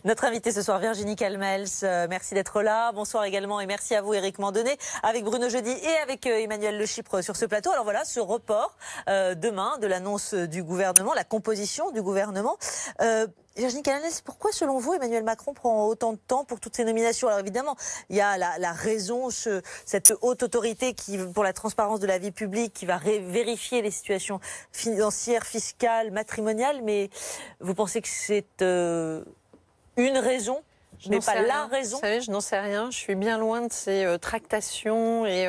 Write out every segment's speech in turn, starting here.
Notre invitée ce soir, Virginie Calmels, merci d'être là. Bonsoir également et merci à vous, Éric Mandonnet, avec Bruno Jeudi et avec Emmanuel Le Chypre sur ce plateau. Alors voilà, ce report demain de l'annonce du gouvernement, la composition du gouvernement. Virginie Calmels, pourquoi selon vous Emmanuel Macron prend autant de temps pour toutes ces nominations? Alors évidemment, il y a la raison, cette haute autorité pour la transparence de la vie publique qui va vérifier les situations financières, fiscales, matrimoniales, mais vous pensez que c'est une raison, mais pas la raison? Vous savez, je n'en sais rien. Je suis bien loin de ces tractations et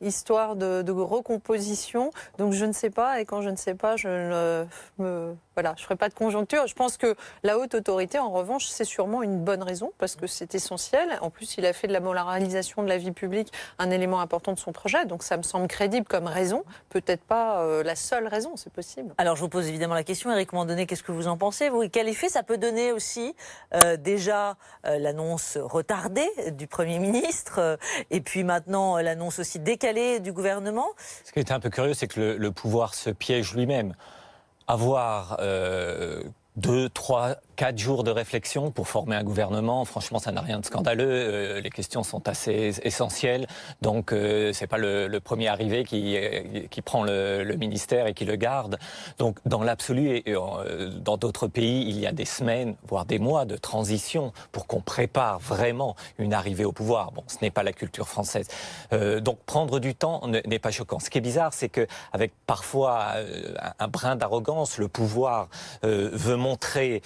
histoires de recomposition. Donc je ne sais pas. Et quand je ne sais pas, je ne ferai pas de conjoncture. Je pense que la haute autorité, en revanche, c'est sûrement une bonne raison parce que c'est essentiel. En plus, il a fait de la moralisation de la vie publique un élément important de son projet. Donc ça me semble crédible comme raison. Peut-être pas la seule raison, c'est possible. Alors je vous pose évidemment la question, Éric Mandonnet, qu'est-ce que vous en pensez, vous? Et quel effet ça peut donner aussi déjà l'annonce retardée du Premier ministre et puis maintenant l'annonce aussi décalée du gouvernement? Ce qui est un peu curieux, c'est que le pouvoir se piège lui-même. Avoir 2, 3, 4 jours de réflexion pour former un gouvernement, franchement, ça n'a rien de scandaleux. Les questions sont assez essentielles. Donc, c'est pas le premier arrivé qui prend le ministère et qui le garde. Donc, dans l'absolu, et dans d'autres pays, il y a des semaines, voire des mois de transition pour qu'on prépare vraiment une arrivée au pouvoir. Bon, ce n'est pas la culture française. Donc, prendre du temps n'est pas choquant. Ce qui est bizarre, c'est qu'avec parfois un brin d'arrogance, le pouvoir veut montrer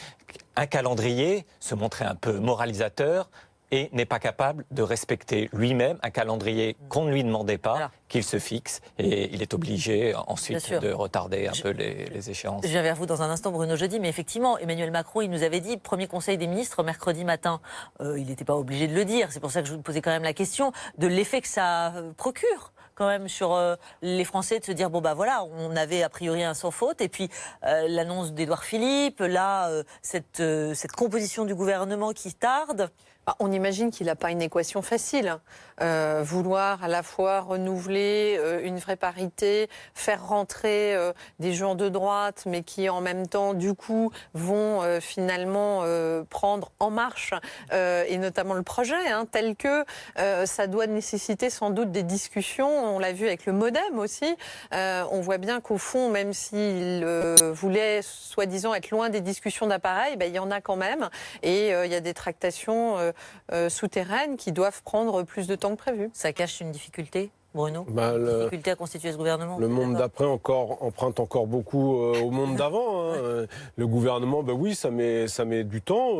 un calendrier, se montrer un peu moralisateur et n'est pas capable de respecter lui-même un calendrier qu'on ne lui demandait pas, qu'il se fixe, et il est obligé ensuite de retarder un peu les échéances. Je viens vers vous dans un instant, Bruno Jeudi, mais effectivement, Emmanuel Macron, il nous avait dit, premier conseil des ministres, mercredi matin, il n'était pas obligé de le dire, c'est pour ça que je vous posais quand même la question, de l'effet que ça procure quand même sur les Français, de se dire, bon bah voilà, on avait a priori un sans faute, et puis l'annonce d'Édouard Philippe, là, cette composition du gouvernement qui tarde. On imagine qu'il n'a pas une équation facile. Vouloir à la fois renouveler une vraie parité, faire rentrer des gens de droite, mais qui en même temps, du coup, vont finalement prendre en marche, et notamment le projet, tel que ça doit nécessiter sans doute des discussions. On l'a vu avec le MoDem aussi. On voit bien qu'au fond, même s'il voulait soi-disant être loin des discussions d'appareil, il y en a quand même. Et il y a des tractations souterraines qui doivent prendre plus de temps que prévu. Ça cache une difficulté, Bruno, difficulté à constituer ce gouvernement? Le monde d'après emprunte encore beaucoup au monde d'avant. Le gouvernement, oui, ça met du temps.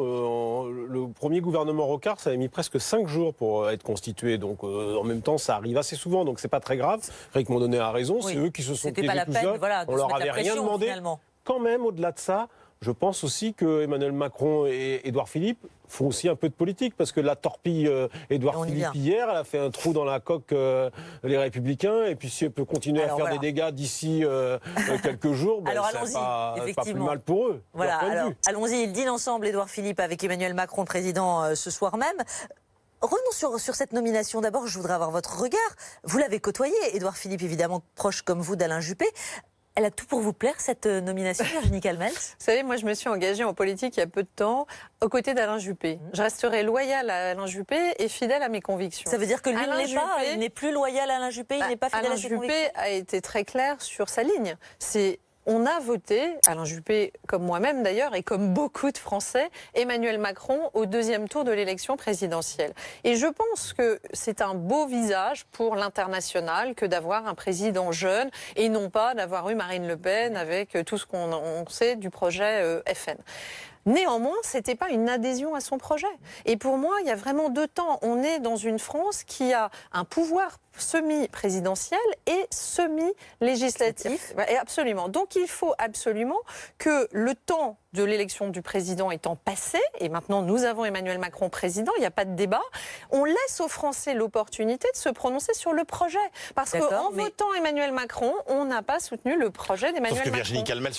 Le premier gouvernement Rocard, ça a mis presque 5 jours pour être constitué. Donc en même temps, ça arrive assez souvent, donc c'est pas très grave. Éric Mandonnet a raison, c'est eux qui se sont piégés tout seuls. On leur avait rien demandé. Finalement. Quand même, au-delà de ça, je pense aussi que Emmanuel Macron et Édouard Philippe font aussi un peu de politique, parce que la torpille Édouard Philippe hier, elle a fait un trou dans la coque les Républicains, et puis si elle peut continuer à faire des dégâts d'ici quelques jours, c'est pas plus mal pour eux. Voilà, alors allons-y, ils dînent ensemble, Édouard Philippe, avec Emmanuel Macron, président, ce soir même. Revenons sur cette nomination. D'abord, je voudrais avoir votre regard. Vous l'avez côtoyé, Édouard Philippe, évidemment proche comme vous d'Alain Juppé. Elle a tout pour vous plaire, cette nomination, Virginie Calmels? Vous savez, moi, je me suis engagée en politique il y a peu de temps aux côtés d'Alain Juppé. Je resterai loyale à Alain Juppé et fidèle à mes convictions. Ça veut dire que lui il n'est plus loyal à Alain Juppé, il n'est pas fidèle à ses convictions? Alain Juppé a été très clair sur sa ligne. On a voté, Alain Juppé, comme moi-même d'ailleurs, et comme beaucoup de Français, Emmanuel Macron au deuxième tour de l'élection présidentielle. Et je pense que c'est un beau visage pour l'international que d'avoir un président jeune et non pas d'avoir eu Marine Le Pen avec tout ce qu'on sait du projet FN. Néanmoins, ce n'était pas une adhésion à son projet. Et pour moi, il y a vraiment 2 temps. On est dans une France qui a un pouvoir semi-présidentiel et semi-législatif. Et absolument. Donc il faut absolument que le temps de l'élection du président étant passé, et maintenant nous avons Emmanuel Macron président, il n'y a pas de débat, on laisse aux Français l'opportunité de se prononcer sur le projet. Parce qu'en votant Emmanuel Macron, on n'a pas soutenu le projet d'Emmanuel Macron. Sauf que Virginie Calmels,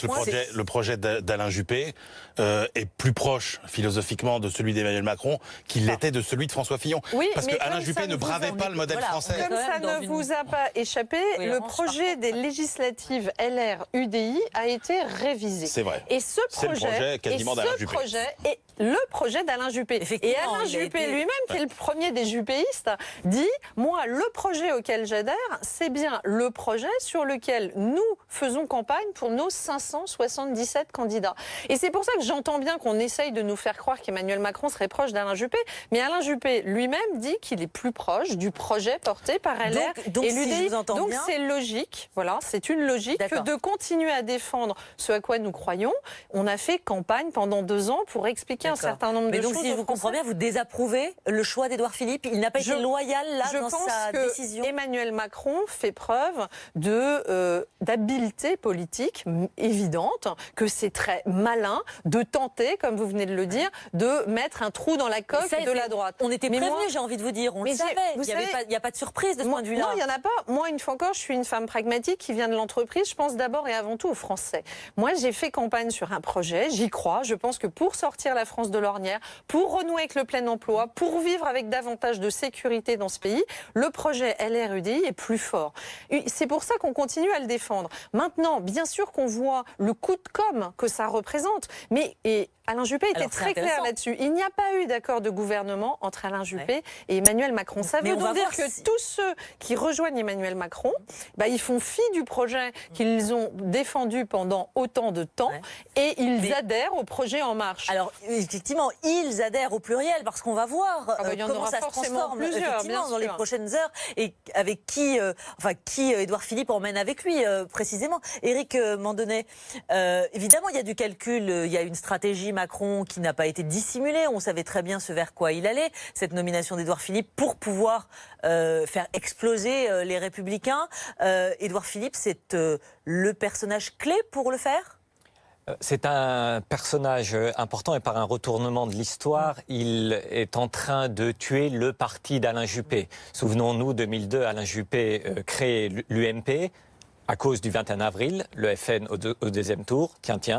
le projet d'Alain Juppé est plus proche philosophiquement de celui d'Emmanuel Macron qu'il l'était de celui de François Fillon. Oui, parce que Alain Juppé ne bravait pas le modèle français. même dans ne vous a pas échappé, le projet des législatives LR-UDI a été révisé. C'est vrai. Et ce projet, est le projet d'Alain Juppé. Et Alain Juppé lui-même, qui est le premier des juppéistes, dit « Moi, le projet auquel j'adhère, c'est bien le projet sur lequel nous faisons campagne pour nos 577 candidats. » Et c'est pour ça que j'entends bien qu'on essaye de nous faire croire qu'Emmanuel Macron serait proche d'Alain Juppé, mais Alain Juppé lui-même dit qu'il est plus proche du projet porté par LR donc et si l'UDI. je vous entends Donc bien... c'est logique, voilà, c'est une logique que de continuer à défendre ce à quoi nous croyons. On a fait campagne pendant 2 ans pour expliquer un certain nombre de choses. Mais donc si je vous comprends bien, vous désapprouvez le choix d'Édouard Philippe. Il n'a pas été loyal là dans sa décision. Emmanuel Macron fait preuve d'habileté politique évidente, que c'est très malin de tenter, comme vous venez de le dire, de mettre un trou dans la coque de la droite. On était prévenus, j'ai envie de vous dire. On le savait. Il n'y a pas de surprise de ce point de vue-là. Non, il n'y en a pas. Moi, une fois encore, je suis une femme pragmatique qui vient de l'entreprise. Je pense d'abord et avant tout aux Français. Moi, j'ai fait campagne sur un projet. J'y crois. Je pense que pour sortir la France de l'ornière, pour renouer avec le plein emploi, pour vivre avec davantage de sécurité dans ce pays, le projet LR-UDI est plus fort. C'est pour ça qu'on continue à le défendre. Maintenant, bien sûr qu'on voit le coup de com' que ça représente, mais Alain Juppé était très clair là-dessus. Il n'y a pas eu d'accord de gouvernement entre Alain Juppé et Emmanuel Macron. Ça veut donc dire que tous ceux qui rejoignent Emmanuel Macron, ils font fi du projet qu'ils ont défendu pendant autant de temps et ils adhèrent au projet En Marche. Alors, effectivement, ils adhèrent au pluriel parce qu'on va voir comment ça se transforme effectivement dans les prochaines heures et avec qui Édouard Philippe emmène avec lui, précisément. Éric Mandonnet, évidemment, il y a du calcul, il y a une stratégie Macron qui n'a pas été dissimulée. On savait très bien ce vers quoi il allait, cette nomination d'Édouard Philippe, pour pouvoir faire exploser les Républicains. Édouard Philippe, c'est le personnage clé pour le faire ? C'est un personnage important et par un retournement de l'histoire, il est en train de tuer le parti d'Alain Juppé. Souvenons-nous, 2002, Alain Juppé crée l'UMP. À cause du 21 avril, le FN au deuxième tour,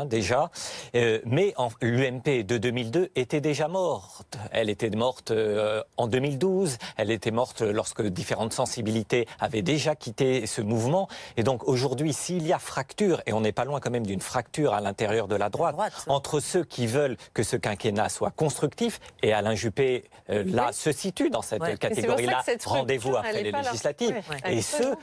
déjà. Mais l'UMP de 2002 était déjà morte. Elle était morte en 2012. Elle était morte lorsque différentes sensibilités avaient déjà quitté ce mouvement. Et donc aujourd'hui, s'il y a fracture, et on n'est pas loin quand même d'une fracture à l'intérieur de la droite, entre ceux qui veulent que ce quinquennat soit constructif, et Alain Juppé, là, se situe dans cette catégorie-là, rendez-vous après les législatives, et ceux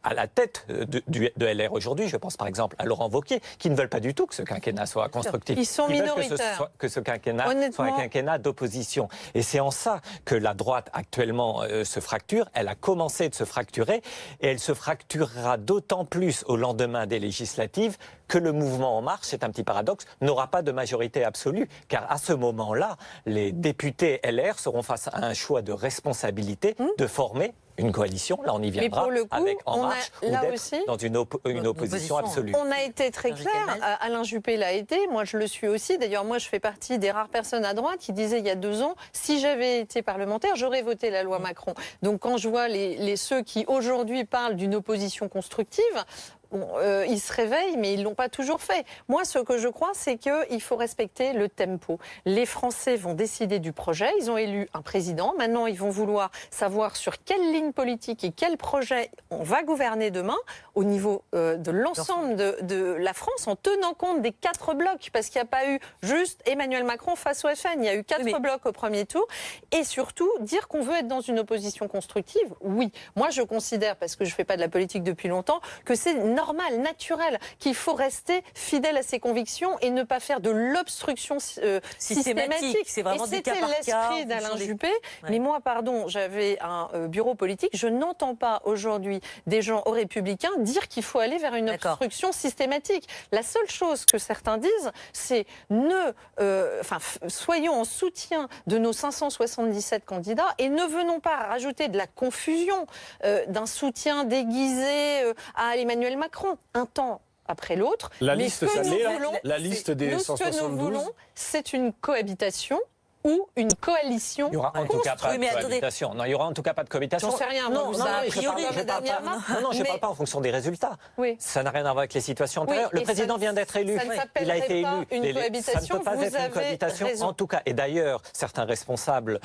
à la tête de LR aujourd'hui, je pense par exemple à Laurent Wauquiez, qui ne veulent pas du tout que ce quinquennat soit constructif. Ils sont minoritaires. Que ce quinquennat soit un quinquennat d'opposition. Et c'est en ça que la droite actuellement se fracture. Elle a commencé de se fracturer et elle se fracturera d'autant plus au lendemain des législatives que le mouvement En Marche, c'est un petit paradoxe, n'aura pas de majorité absolue. Car à ce moment-là, les députés LR seront face à un choix de responsabilité de former une coalition, là on y viendra, avec En Marche, ou d'être dans une opposition absolue. On a été très clair, Alain Juppé l'a été, moi je le suis aussi, d'ailleurs moi je fais partie des rares personnes à droite qui disaient il y a 2 ans, si j'avais été parlementaire, j'aurais voté la loi Macron. Donc quand je vois ceux qui aujourd'hui parlent d'une opposition constructive, ils se réveillent, mais ils ne l'ont pas toujours fait. Moi, ce que je crois, c'est qu'il faut respecter le tempo. Les Français vont décider du projet. Ils ont élu un président. Maintenant, ils vont vouloir savoir sur quelle ligne politique et quel projet on va gouverner demain au niveau de l'ensemble de la France, en tenant compte des 4 blocs. Parce qu'il n'y a pas eu juste Emmanuel Macron face au FN. Il y a eu 4 blocs au premier tour. Et surtout, dire qu'on veut être dans une opposition constructive, oui. Moi, je considère, parce que je ne fais pas de la politique depuis longtemps, que c'est normal, naturel, qu'il faut rester fidèle à ses convictions et ne pas faire de l'obstruction systématique. C'est vraiment et c'était l'esprit d'Alain Juppé. Mais moi, pardon, j'avais un bureau politique. Je n'entends pas aujourd'hui des gens aux Républicains dire qu'il faut aller vers une obstruction systématique. La seule chose que certains disent, c'est soyons en soutien de nos 577 candidats et ne venons pas rajouter de la confusion, d'un soutien déguisé à Emmanuel Macron. Un temps après l'autre. La liste des 172. Ce que nous voulons, c'est une cohabitation ou une coalition Il y aura en tout cas pas Oui, mais de attendez. cohabitation. Non, il y aura en tout cas pas de cohabitation. J'en sais rien. Non, moi, non, ça a je priori, parle Madame Irma. non, je Mais- parle pas en fonction des résultats. Oui. Ça n'a rien à voir avec les situations Oui, antérieures. Le et président ça- vient d'être élu. ça ne Il a s'appellerait été pas élu. une Ça ne cohabitation, peut pas vous être une avez cohabitation raison. en tout cas. Et d'ailleurs, certains responsables,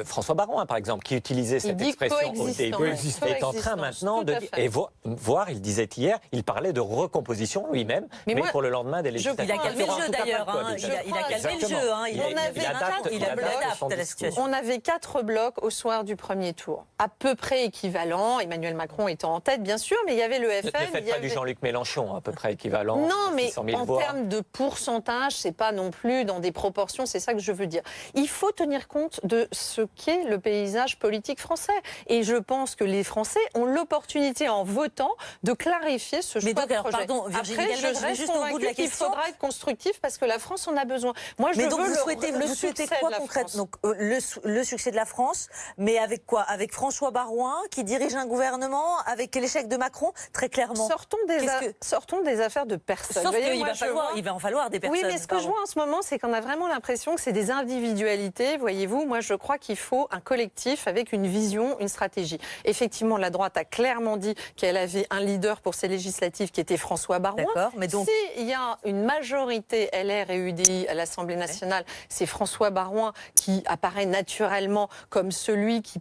François Baron, par exemple, qui utilisait cette dit expression au coexistence. début, est en train maintenant Tout de à fait. voir, il disait hier, il parlait de recomposition lui-même, Mais mais moi, pour le lendemain des je législatives. Il a calmé Il y aura le en jeu tout cas pas de d'ailleurs. Il cohabitation. a calmé le Exactement. jeu. Il On avait adapte son à la discours. situation. On avait 4 blocs au soir du premier tour, à peu près équivalents. Emmanuel Macron étant en tête, bien sûr, mais il y avait le Ne FN. faites il y pas avait... du Jean-Luc Mélenchon, à peu près équivalent. Non, mais 600 000 en voix. termes de pourcentage, c'est pas non plus dans des proportions, c'est ça que je veux dire. Il faut tenir compte de ce qu'est le paysage politique français. Et je pense que les Français ont l'opportunité, en votant, de clarifier ce choix Mais donc, de alors, projet. pardon, Virginie Après, Galvez, je vais reste juste au bout de la convaincue qu'il question. faudra être constructif parce que la France en a besoin. Moi, je Mais veux donc vous le souhaitez succès quoi de la concrètement? France. Donc le succès de la France, mais avec quoi? Avec François Baroin qui dirige un gouvernement, avec l'échec de Macron, très clairement. Sortons des affaires de personnes. Sauf Vous voyez, qu'il moi, il va en falloir des personnes. Oui, mais ce que je vois en ce moment, c'est qu'on a vraiment l'impression que c'est des individualités. Voyez-vous, moi, je crois qu'il faut un collectif avec une vision, une stratégie. Effectivement, la droite a clairement dit qu'elle avait un leader pour ces législatives qui était François Baroin. D'accord, mais donc S'il y a une majorité LR et UDI à l'Assemblée nationale, c'est François Baroin qui apparaît naturellement comme celui qui